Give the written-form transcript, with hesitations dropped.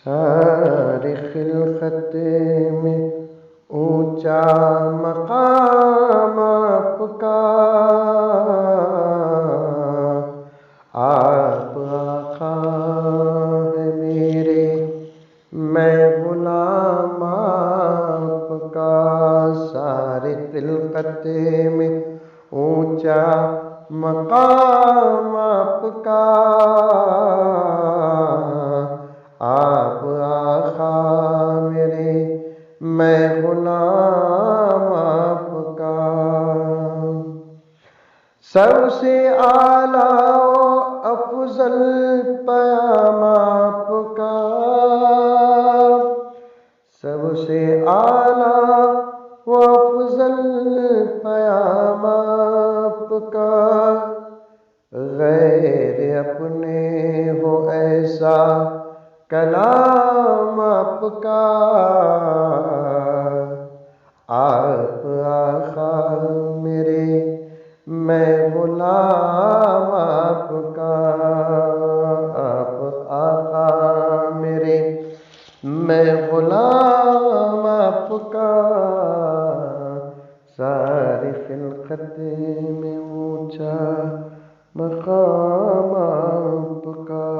ساری خلقت میں اونچا مقام آپ کا، آپ آقا ہیں میرے، میں غلام آپ کا۔ ساری خلقت میں اونچا مقام آپ کا، آپ آقا میرے، میں غلام آپ کا۔ سب سے اعلیٰ و افضل پیام آپ کا، سب سے اعلیٰ و افضل پیام آپ کا۔ غیر اپنے ہو ایسا کلام آپ کا، آپ آقا میرے، میں غلام آپ کا۔ آپ آقا میرے، میں غلام آپ کا۔ ساری خلقت میں اونچا مقام آپ کا۔